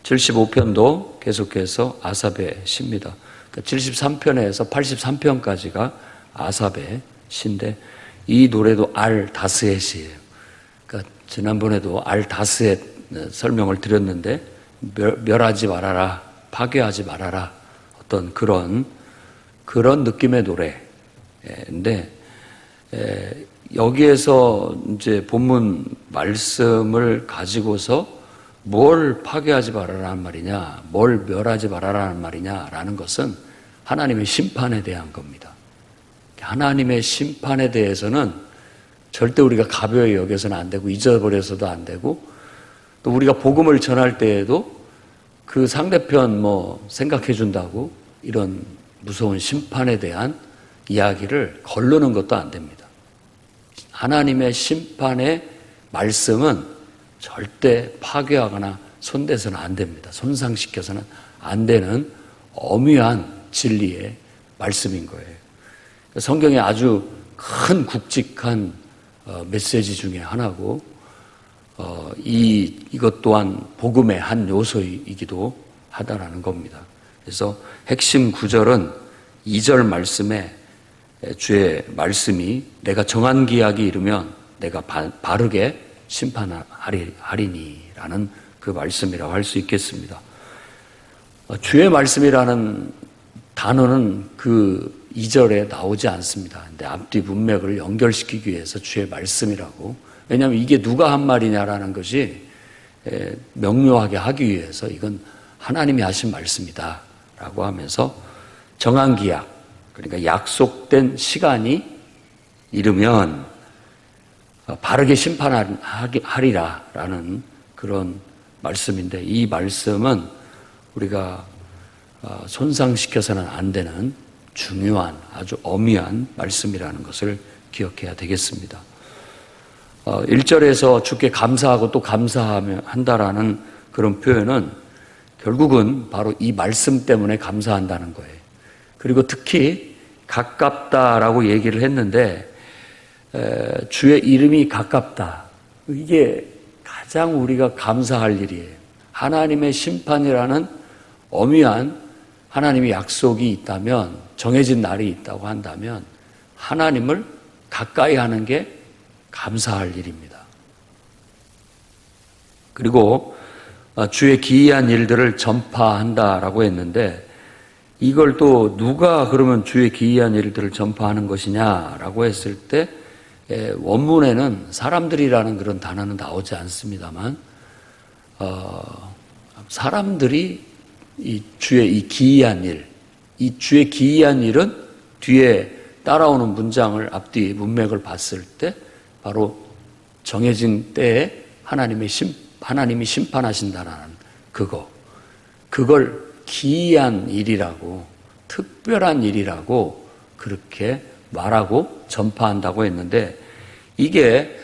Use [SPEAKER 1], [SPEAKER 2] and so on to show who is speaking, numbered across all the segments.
[SPEAKER 1] 75편도 계속해서 아삽의 시입니다. 그러니까 73편에서 83편까지가 아삽의 시인데 이 노래도 알다스헷이에요. 그러니까 지난번에도 알다스헷 설명을 드렸는데 멸하지 말아라, 파괴하지 말아라, 어떤 그런 느낌의 노래인데 여기에서 이제 본문 말씀을 가지고서 뭘 파괴하지 말아라는 말이냐, 뭘 멸하지 말아라는 말이냐라는 것은 하나님의 심판에 대한 겁니다. 하나님의 심판에 대해서는 절대 우리가 가벼이 여겨서는 안 되고 잊어버려서도 안 되고 또 우리가 복음을 전할 때에도 그 상대편 생각해 준다고 이런 무서운 심판에 대한 이야기를 거르는 것도 안 됩니다. 하나님의 심판의 말씀은 절대 파괴하거나 손대서는 안 됩니다. 손상시켜서는 안 되는 엄위한 진리의 말씀인 거예요. 성경에 아주 큰 굵직한 메시지 중에 하나고 이것 또한 복음의 한 요소이기도 하다라는 겁니다. 그래서 핵심 구절은 2절 말씀에 주의 말씀이 내가 정한 기약이 이르면 내가 바르게 심판하리니라는 그 말씀이라고 할 수 있겠습니다. 주의 말씀이라는 단어는 그 2절에 나오지 않습니다. 근데 앞뒤 문맥을 연결시키기 위해서 주의 말씀이라고, 왜냐하면 이게 누가 한 말이냐라는 것이 명료하게 하기 위해서 이건 하나님이 하신 말씀이다 라고 하면서 정한 기약, 그러니까 약속된 시간이 이르면 바르게 심판하리라라는 그런 말씀인데, 이 말씀은 우리가 손상시켜서는 안 되는 중요한 아주 엄미한 말씀이라는 것을 기억해야 되겠습니다. 1절에서 주께 감사하고 또 감사한다라는 그런 표현은 결국은 바로 이 말씀 때문에 감사한다는 거예요. 그리고 특히 가깝다라고 얘기를 했는데 주의 이름이 가깝다. 이게 가장 우리가 감사할 일이에요. 하나님의 심판이라는 엄위한 하나님의 약속이 있다면, 정해진 날이 있다고 한다면 하나님을 가까이 하는 게 감사할 일입니다. 그리고 주의 기이한 일들을 전파한다라고 했는데, 이걸 또 누가 그러면 주의 기이한 일들을 전파하는 것이냐라고 했을 때 원문에는 사람들이라는 그런 단어는 나오지 않습니다만 사람들이 이 주의 이 기이한 일, 이 주의 기이한 일은 뒤에 따라오는 문장을 앞뒤 문맥을 봤을 때 바로 정해진 때에 하나님이 심판하신다라는 그걸 기이한 일이라고, 특별한 일이라고 그렇게 말하고 전파한다고 했는데, 이게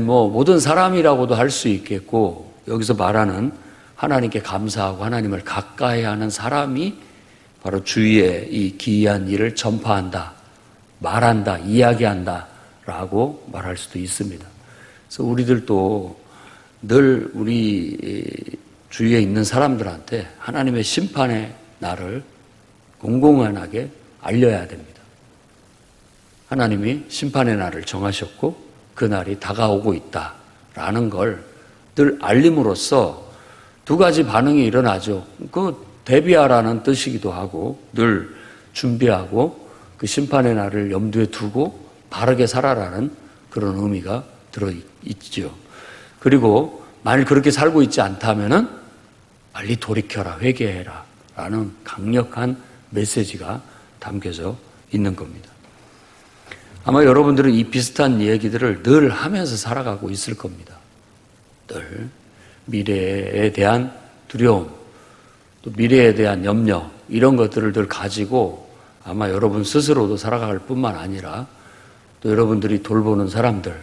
[SPEAKER 1] 모든 사람이라고도 할 수 있겠고, 여기서 말하는 하나님께 감사하고 하나님을 가까이 하는 사람이 바로 주위에 이 기이한 일을 전파한다, 말한다, 이야기한다 라고 말할 수도 있습니다. 그래서 우리들도 늘 우리 주위에 있는 사람들한테 하나님의 심판의 날을 공공연하게 알려야 됩니다. 하나님이 심판의 날을 정하셨고 그 날이 다가오고 있다라는 걸 늘 알림으로써 두 가지 반응이 일어나죠. 그 대비하라는 뜻이기도 하고, 늘 준비하고 그 심판의 날을 염두에 두고 바르게 살아라는 그런 의미가 들어있죠. 그리고 만일 그렇게 살고 있지 않다면은 빨리 돌이켜라, 회개해라 라는 강력한 메시지가 담겨져 있는 겁니다. 아마 여러분들은 이 비슷한 얘기들을 늘 하면서 살아가고 있을 겁니다. 늘 미래에 대한 두려움, 또 미래에 대한 염려, 이런 것들을 늘 가지고 아마 여러분 스스로도 살아갈 뿐만 아니라 또 여러분들이 돌보는 사람들,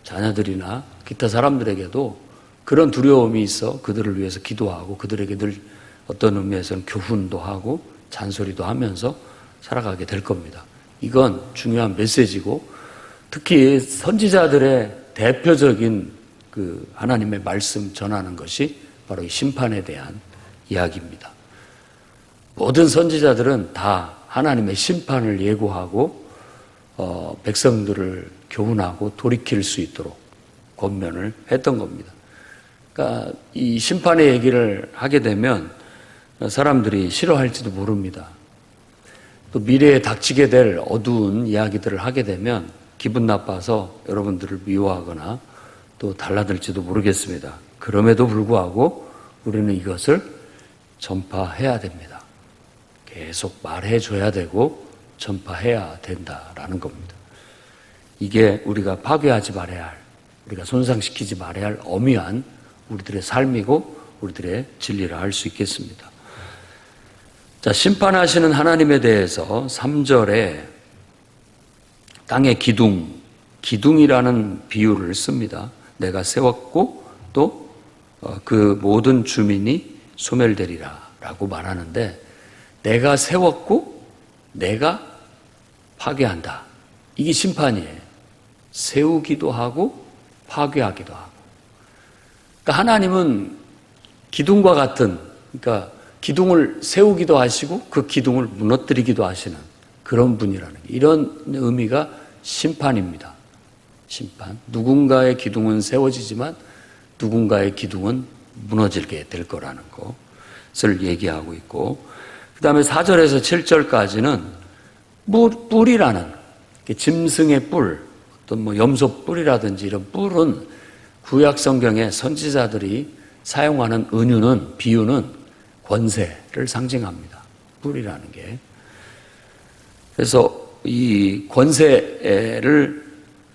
[SPEAKER 1] 자녀들이나 기타 사람들에게도 그런 두려움이 있어 그들을 위해서 기도하고 그들에게 늘 어떤 의미에서는 교훈도 하고 잔소리도 하면서 살아가게 될 겁니다. 이건 중요한 메시지고, 특히 선지자들의 대표적인 그 하나님의 말씀 전하는 것이 바로 이 심판에 대한 이야기입니다. 모든 선지자들은 다 하나님의 심판을 예고하고 백성들을 교훈하고 돌이킬 수 있도록 권면을 했던 겁니다. 그러니까 이 심판의 얘기를 하게 되면 사람들이 싫어할지도 모릅니다. 또 미래에 닥치게 될 어두운 이야기들을 하게 되면 기분 나빠서 여러분들을 미워하거나 또 달라들지도 모르겠습니다. 그럼에도 불구하고 우리는 이것을 전파해야 됩니다. 계속 말해줘야 되고 전파해야 된다라는 겁니다. 이게 우리가 파괴하지 말아야 할, 우리가 손상시키지 말아야 할 엄미한 우리들의 삶이고 우리들의 진리라 할 수 있겠습니다. 자, 심판하시는 하나님에 대해서 3절에 땅의 기둥이라는 비유를 씁니다. 내가 세웠고 또 그 모든 주민이 소멸되리라 라고 말하는데, 내가 세웠고 내가 파괴한다. 이게 심판이에요. 세우기도 하고 파괴하기도 하고. 그러니까 하나님은 기둥과 같은, 그러니까 기둥을 세우기도 하시고 그 기둥을 무너뜨리기도 하시는 그런 분이라는, 이런 의미가 심판입니다. 심판. 누군가의 기둥은 세워지지만 누군가의 기둥은 무너지게 될 거라는 것을 얘기하고 있고, 그 다음에 4절에서 7절까지는 뿔이라는, 짐승의 뿔, 어떤 뭐 염소 뿔이라든지 이런 뿔은 구약 성경의 선지자들이 사용하는 은유는, 비유는 권세를 상징합니다. 뿔이라는 게. 그래서 이 권세를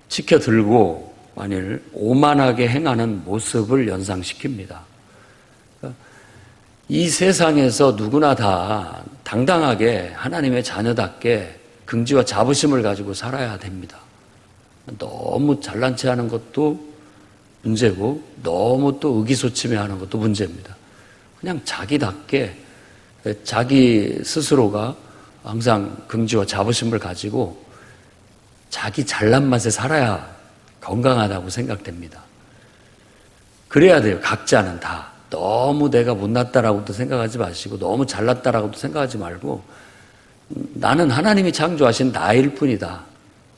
[SPEAKER 1] 지켜들고 만일 오만하게 행하는 모습을 연상시킵니다. 이 세상에서 누구나 다 당당하게 하나님의 자녀답게 긍지와 자부심을 가지고 살아야 됩니다. 너무 잘난 체 하는 것도 문제고 너무 또 의기소침해하는 것도 문제입니다. 그냥 자기답게 자기 스스로가 항상 긍지와 자부심을 가지고 자기 잘난 맛에 살아야 건강하다고 생각됩니다. 그래야 돼요. 각자는 다. 너무 내가 못났다라고도 생각하지 마시고 너무 잘났다라고도 생각하지 말고, 나는 하나님이 창조하신 나일 뿐이다.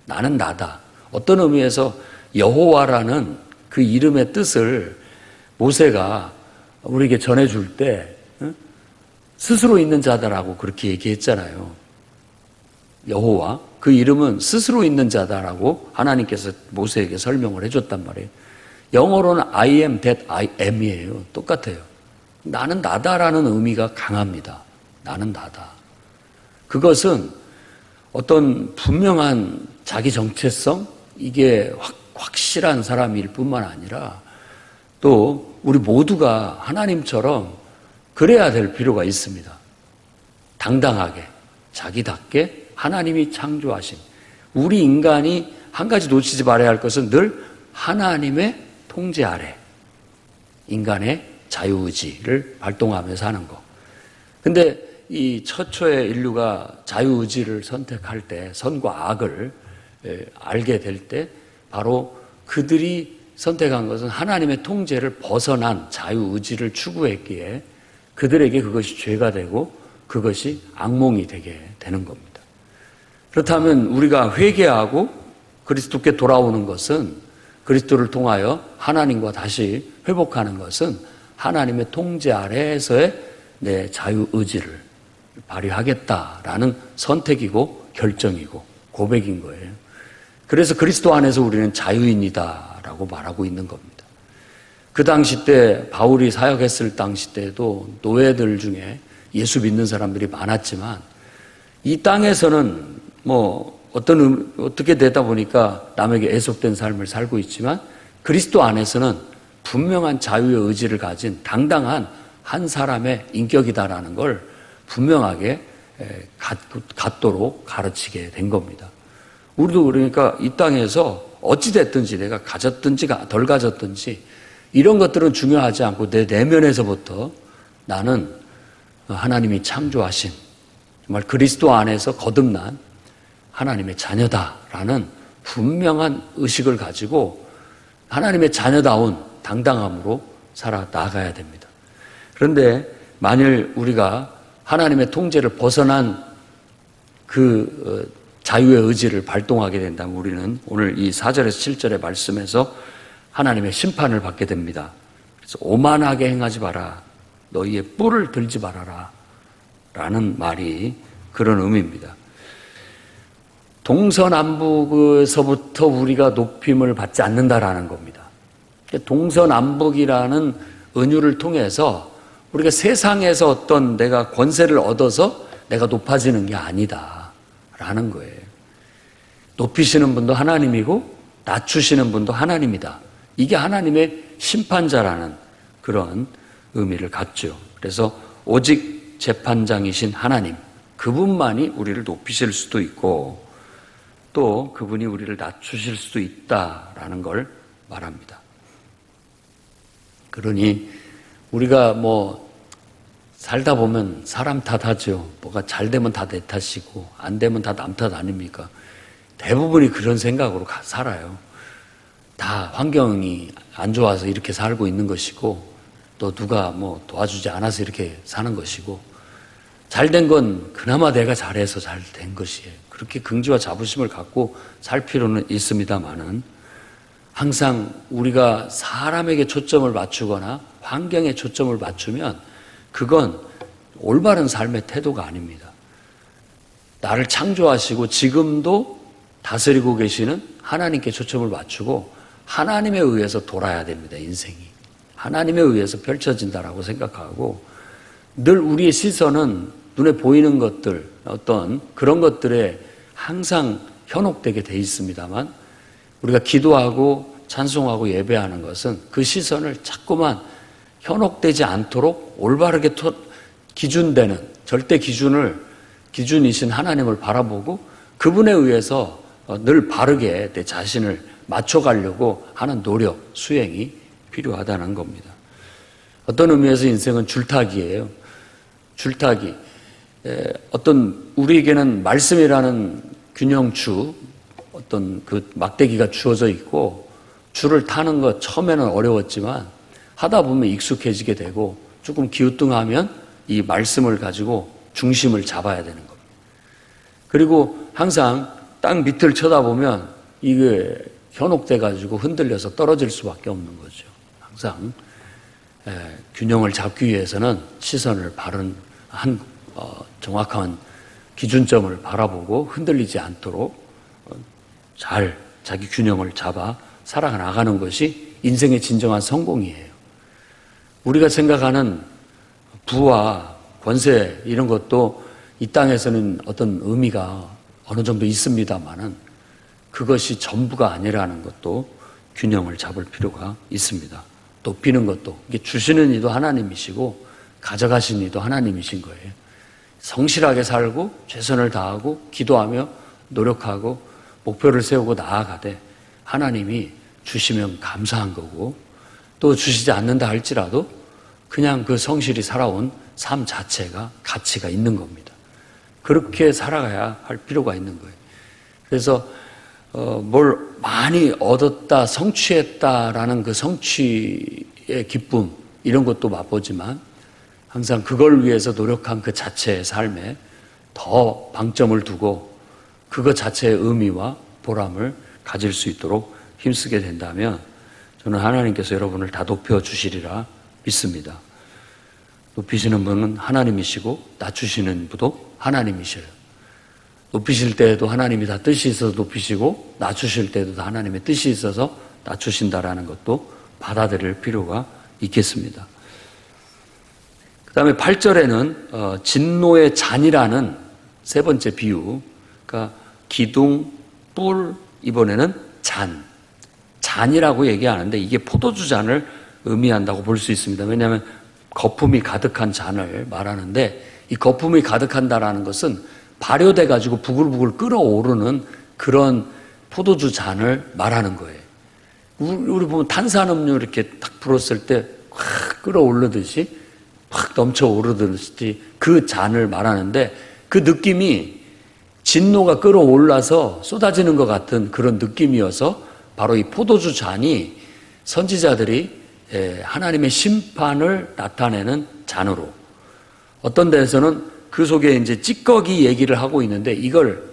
[SPEAKER 1] 나는 나다. 어떤 의미에서 여호와라는 그 이름의 뜻을 모세가 우리에게 전해줄 때 스스로 있는 자다라고 그렇게 얘기했잖아요. 여호와, 그 이름은 스스로 있는 자다라고 하나님께서 모세에게 설명을 해줬단 말이에요. 영어로는 I am that I am이에요. 똑같아요. 나는 나다라는 의미가 강합니다. 나는 나다. 그것은 어떤 분명한 자기 정체성, 이게 확실한 사람일 뿐만 아니라 또 우리 모두가 하나님처럼 그래야 될 필요가 있습니다. 당당하게, 자기답게 하나님이 창조하신, 우리 인간이 한 가지 놓치지 말아야 할 것은 늘 하나님의 통제 아래 인간의 자유의지를 발동하며 사는 것. 근데 이 처초의 인류가 자유의지를 선택할 때, 선과 악을 알게 될 때 바로 그들이 선택한 것은 하나님의 통제를 벗어난 자유의지를 추구했기에 그들에게 그것이 죄가 되고 그것이 악몽이 되게 되는 겁니다. 그렇다면 우리가 회개하고 그리스도께 돌아오는 것은, 그리스도를 통하여 하나님과 다시 회복하는 것은 하나님의 통제 아래에서의 내 자유의지를 발휘하겠다라는 선택이고 결정이고 고백인 거예요. 그래서 그리스도 안에서 우리는 자유인이다라고 말하고 있는 겁니다. 그 당시 때 바울이 사역했을 당시 때도 노예들 중에 예수 믿는 사람들이 많았지만 이 땅에서는 어떻게 되다 보니까 남에게 애속된 삶을 살고 있지만 그리스도 안에서는 분명한 자유의 의지를 가진 당당한 한 사람의 인격이다라는 걸 분명하게 갖도록 가르치게 된 겁니다. 우리도 그러니까 이 땅에서 어찌됐든지 내가 가졌든지 덜 가졌든지 이런 것들은 중요하지 않고 내 내면에서부터 나는 하나님이 창조하신 정말 그리스도 안에서 거듭난 하나님의 자녀다라는 분명한 의식을 가지고 하나님의 자녀다운 당당함으로 살아나가야 됩니다. 그런데 만일 우리가 하나님의 통제를 벗어난 그 자유의 의지를 발동하게 된다면 우리는 오늘 이 4절에서 7절의 말씀에서 하나님의 심판을 받게 됩니다. 그래서 오만하게 행하지 마라. 너희의 뿔을 들지 말아라. 라는 말이 그런 의미입니다. 동서남북에서부터 우리가 높임을 받지 않는다라는 겁니다. 동서남북이라는 은유를 통해서 우리가 세상에서 어떤 내가 권세를 얻어서 내가 높아지는 게 아니다 라는 거예요. 높이시는 분도 하나님이고 낮추시는 분도 하나님이다. 이게 하나님의 심판자라는 그런 의미를 갖죠. 그래서 오직 재판장이신 하나님, 그분만이 우리를 높이실 수도 있고 또 그분이 우리를 낮추실 수도 있다라는 걸 말합니다. 그러니 우리가 살다 보면 사람 탓하죠. 뭐가 잘 되면 다 내 탓이고 안 되면 다 남 탓 아닙니까? 대부분이 그런 생각으로 살아요. 다 환경이 안 좋아서 이렇게 살고 있는 것이고 또 누가 도와주지 않아서 이렇게 사는 것이고 잘 된 건 그나마 내가 잘해서 잘 된 것이에요. 그렇게 긍지와 자부심을 갖고 살 필요는 있습니다만은 항상 우리가 사람에게 초점을 맞추거나 환경에 초점을 맞추면 그건 올바른 삶의 태도가 아닙니다. 나를 창조하시고 지금도 다스리고 계시는 하나님께 초점을 맞추고 하나님에 의해서 돌아야 됩니다. 인생이. 하나님에 의해서 펼쳐진다라고 생각하고 늘 우리의 시선은 눈에 보이는 것들, 어떤 그런 것들에 항상 현혹되게 돼 있습니다만 우리가 기도하고 찬송하고 예배하는 것은 그 시선을 자꾸만 현혹되지 않도록 올바르게 기준되는 절대 기준이신 하나님을 바라보고 그분에 의해서 늘 바르게 내 자신을 맞춰가려고 하는 노력, 수행이 필요하다는 겁니다. 어떤 의미에서 인생은 줄타기예요. 줄타기. 어떤 우리에게는 말씀이라는 균형추, 어떤 그 막대기가 주어져 있고 줄을 타는 것 처음에는 어려웠지만 하다 보면 익숙해지게 되고 조금 기우뚱하면 이 말씀을 가지고 중심을 잡아야 되는 겁니다. 그리고 항상 땅 밑을 쳐다보면 이게 현혹돼 가지고 흔들려서 떨어질 수밖에 없는 거죠. 항상 균형을 잡기 위해서는 시선을 바른 정확한 기준점을 바라보고 흔들리지 않도록 잘 자기 균형을 잡아 살아나가는 것이 인생의 진정한 성공이에요. 우리가 생각하는 부와 권세 이런 것도 이 땅에서는 어떤 의미가 어느 정도 있습니다만은 그것이 전부가 아니라는 것도 균형을 잡을 필요가 있습니다. 높이는 것도 이게 주시는 이도 하나님이시고 가져가신 이도 하나님이신 거예요. 성실하게 살고 최선을 다하고 기도하며 노력하고 목표를 세우고 나아가되 하나님이 주시면 감사한 거고 또 주시지 않는다 할지라도 그냥 그 성실히 살아온 삶 자체가 가치가 있는 겁니다. 그렇게 살아가야 할 필요가 있는 거예요. 그래서 뭘 많이 얻었다, 성취했다라는 그 성취의 기쁨 이런 것도 맛보지만 항상 그걸 위해서 노력한 그 자체의 삶에 더 방점을 두고 그것 자체의 의미와 보람을 가질 수 있도록 힘쓰게 된다면 저는 하나님께서 여러분을 다 높여주시리라 믿습니다. 높이시는 분은 하나님이시고 낮추시는 분도 하나님이셔요. 높이실 때에도 하나님이 다 뜻이 있어서 높이시고 낮추실 때에도 다 하나님의 뜻이 있어서 낮추신다라는 것도 받아들일 필요가 있겠습니다. 그 다음에 8절에는 진노의 잔이라는 세 번째 비유, 그러니까 기둥, 뿔, 이번에는 잔이라고 얘기하는데 이게 포도주 잔을 의미한다고 볼 수 있습니다. 왜냐하면 거품이 가득한 잔을 말하는데 이 거품이 가득한다라는 것은 발효돼 가지고 부글부글 끓어오르는 그런 포도주 잔을 말하는 거예요. 우리 보면 탄산음료 이렇게 딱 불었을 때 확 끓어오르듯이 확 넘쳐오르듯이 그 잔을 말하는데 그 느낌이 진노가 끓어올라서 쏟아지는 것 같은 그런 느낌이어서 바로 이 포도주 잔이 선지자들이 하나님의 심판을 나타내는 잔으로 어떤 데에서는 그 속에 이제 찌꺼기 얘기를 하고 있는데 이걸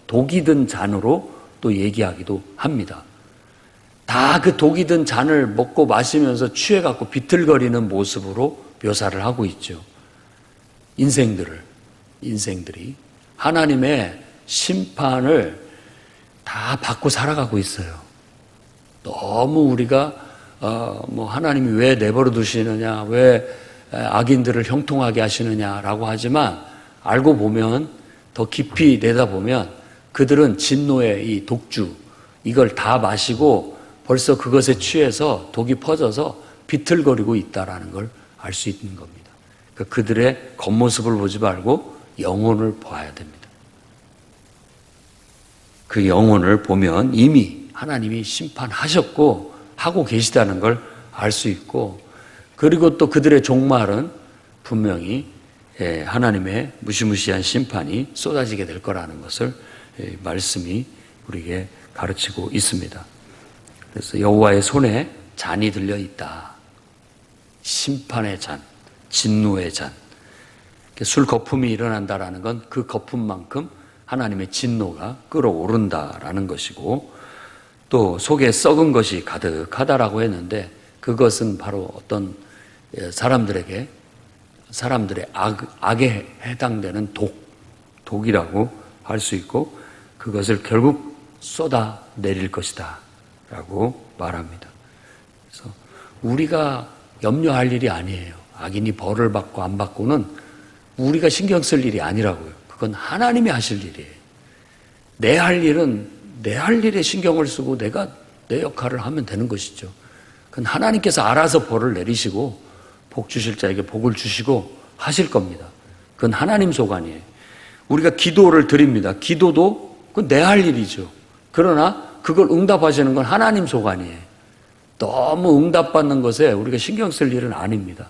[SPEAKER 1] 독이 든 잔으로 또 얘기하기도 합니다. 다 그 독이 든 잔을 먹고 마시면서 취해갖고 비틀거리는 모습으로 묘사를 하고 있죠. 인생들이 하나님의 심판을 다 받고 살아가고 있어요. 너무 우리가 하나님이 왜 내버려 두시느냐, 왜 악인들을 형통하게 하시느냐라고 하지만 알고 보면 더 깊이 내다보면 그들은 진노의 이 독주 이걸 다 마시고 벌써 그것에 취해서 독이 퍼져서 비틀거리고 있다라는 걸 알 수 있는 겁니다. 그러니까 그들의 겉모습을 보지 말고 영혼을 봐야 됩니다. 그 영혼을 보면 이미 하나님이 심판하셨고 하고 계시다는 걸 알 수 있고, 그리고 또 그들의 종말은 분명히 하나님의 무시무시한 심판이 쏟아지게 될 거라는 것을 말씀이 우리에게 가르치고 있습니다. 그래서 여호와의 손에 잔이 들려 있다. 심판의 잔, 진노의 잔. 술 거품이 일어난다라는 건 그 거품만큼 하나님의 진노가 끓어오른다라는 것이고, 또 속에 썩은 것이 가득하다라고 했는데 그것은 바로 어떤 사람들의 악에 해당되는 독이라고 할 수 있고, 그것을 결국 쏟아 내릴 것이다 라고 말합니다. 그래서 우리가 염려할 일이 아니에요. 악인이 벌을 받고 안 받고는 우리가 신경 쓸 일이 아니라고요. 그건 하나님이 하실 일이에요. 내 할 일은 내 할 일에 신경을 쓰고 내가 내 역할을 하면 되는 것이죠. 그건 하나님께서 알아서 벌을 내리시고 복 주실 자에게 복을 주시고 하실 겁니다. 그건 하나님 소관이에요. 우리가 기도를 드립니다. 기도도 그건 내 할 일이죠. 그러나 그걸 응답하시는 건 하나님 소관이에요. 너무 응답받는 것에 우리가 신경 쓸 일은 아닙니다.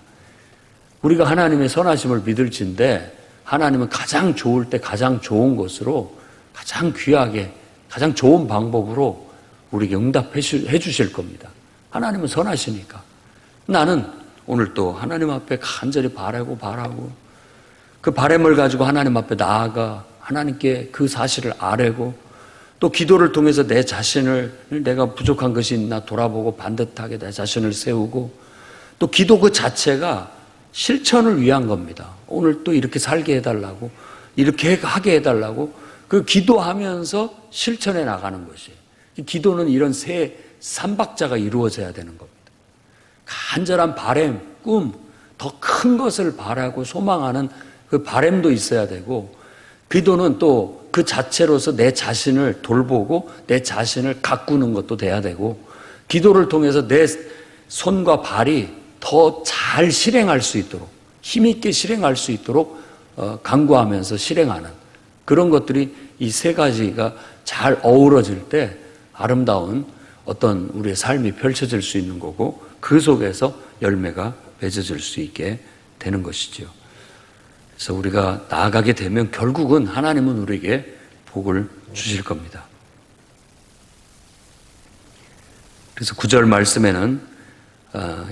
[SPEAKER 1] 우리가 하나님의 선하심을 믿을진데 하나님은 가장 좋을 때 가장 좋은 것으로 가장 귀하게 가장 좋은 방법으로 우리에게 응답해 주실 겁니다. 하나님은 선하시니까. 나는 오늘 또 하나님 앞에 간절히 바라고 그 바람을 가지고 하나님 앞에 나아가 하나님께 그 사실을 아뢰고, 또 기도를 통해서 내 자신을 내가 부족한 것이 있나 돌아보고 반듯하게 내 자신을 세우고, 또 기도 그 자체가 실천을 위한 겁니다. 오늘 또 이렇게 살게 해달라고, 이렇게 하게 해달라고 그 기도하면서 실천해 나가는 것이에요. 기도는 이런 세 삼박자가 이루어져야 되는 겁니다. 간절한 바람, 꿈, 더 큰 것을 바라고 소망하는 그 바람도 있어야 되고, 기도는 또 그 자체로서 내 자신을 돌보고 내 자신을 가꾸는 것도 돼야 되고, 기도를 통해서 내 손과 발이 더 잘 실행할 수 있도록, 힘있게 실행할 수 있도록 간구하면서 실행하는 그런 것들이 이 세 가지가 잘 어우러질 때 아름다운 어떤 우리의 삶이 펼쳐질 수 있는 거고, 그 속에서 열매가 맺어질 수 있게 되는 것이죠. 그래서 우리가 나아가게 되면 결국은 하나님은 우리에게 복을 주실 겁니다. 그래서 9절 말씀에는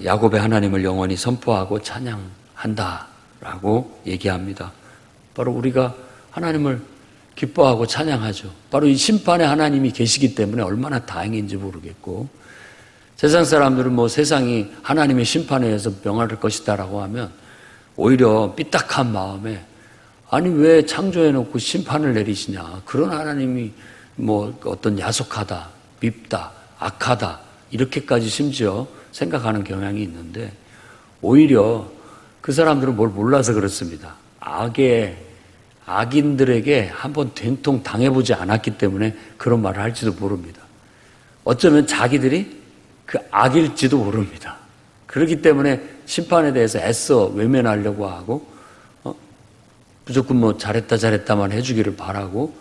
[SPEAKER 1] 야곱의 하나님을 영원히 선포하고 찬양한다라고 얘기합니다. 바로 우리가 하나님을 기뻐하고 찬양하죠. 바로 이 심판의 하나님이 계시기 때문에 얼마나 다행인지 모르겠고, 세상 사람들은 세상이 하나님의 심판에 의해서 명할 것이다라고 하면 오히려 삐딱한 마음에, 아니 왜 창조해놓고 심판을 내리시냐, 그런 하나님이 어떤 야속하다, 밉다, 악하다 이렇게까지 심지어 생각하는 경향이 있는데, 오히려 그 사람들은 뭘 몰라서 그렇습니다. 악인들에게 한번 된통 당해보지 않았기 때문에 그런 말을 할지도 모릅니다. 어쩌면 자기들이 그 악일지도 모릅니다. 그렇기 때문에 심판에 대해서 애써 외면하려고 하고, 무조건 잘했다만 해주기를 바라고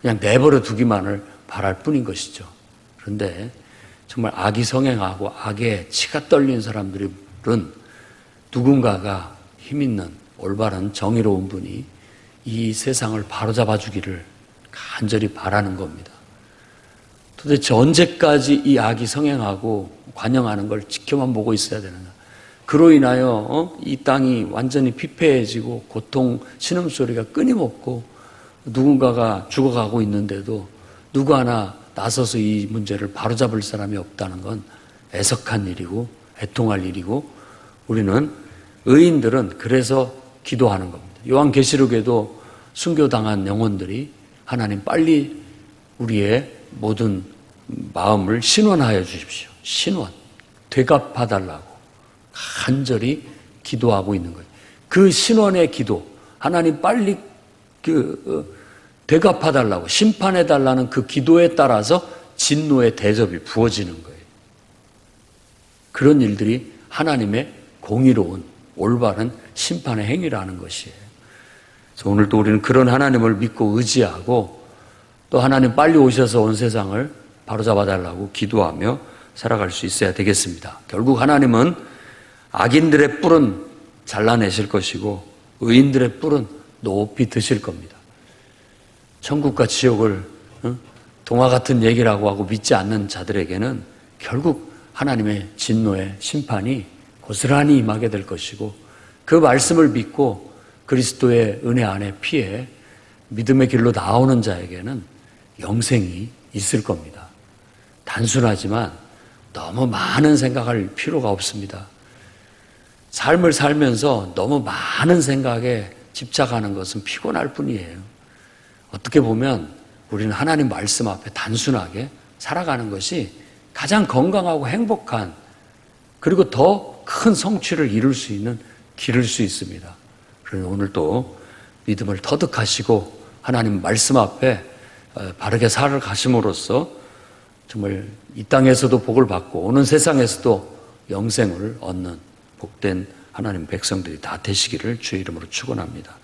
[SPEAKER 1] 그냥 내버려 두기만을 바랄 뿐인 것이죠. 그런데 정말 악이 성행하고 악에 치가 떨린 사람들은 누군가가 힘있는 올바른 정의로운 분이 이 세상을 바로잡아 주기를 간절히 바라는 겁니다. 도대체 언제까지 이 악이 성행하고 관영하는 걸 지켜만 보고 있어야 되느냐. 그로 인하여 이 땅이 완전히 피폐해지고 고통, 신음소리가 끊임없고 누군가가 죽어가고 있는데도 누구 하나 나서서 이 문제를 바로잡을 사람이 없다는 건 애석한 일이고 애통할 일이고, 우리는 의인들은 그래서 기도하는 겁니다. 요한계시록에도 순교당한 영혼들이 하나님 빨리 우리의 모든 마음을 신원하여 주십시오. 신원. 되갚아달라고 간절히 기도하고 있는 거예요. 그 신원의 기도, 하나님 빨리 되갚아달라고, 심판해달라는 그 기도에 따라서 진노의 대접이 부어지는 거예요. 그런 일들이 하나님의 공의로운 올바른 심판의 행위라는 것이에요. 그래서 오늘 또 우리는 그런 하나님을 믿고 의지하고 또 하나님 빨리 오셔서 온 세상을 바로잡아달라고 기도하며 살아갈 수 있어야 되겠습니다. 결국 하나님은 악인들의 뿔은 잘라내실 것이고 의인들의 뿔은 높이 드실 겁니다. 천국과 지옥을 동화 같은 얘기라고 하고 믿지 않는 자들에게는 결국 하나님의 진노의 심판이 고스란히 임하게 될 것이고, 그 말씀을 믿고 그리스도의 은혜 안에 피해 믿음의 길로 나오는 자에게는 영생이 있을 겁니다. 단순하지만 너무 많은 생각할 필요가 없습니다. 삶을 살면서 너무 많은 생각에 집착하는 것은 피곤할 뿐이에요. 어떻게 보면 우리는 하나님 말씀 앞에 단순하게 살아가는 것이 가장 건강하고 행복한, 그리고 더 큰 성취를 이룰 수 있는 길일 수 있습니다. 그래서 오늘 또 믿음을 터득하시고 하나님 말씀 앞에 바르게 살아가심으로써 정말 이 땅에서도 복을 받고 오는 세상에서도 영생을 얻는 복된 하나님 백성들이 다 되시기를 주의 이름으로 축원합니다.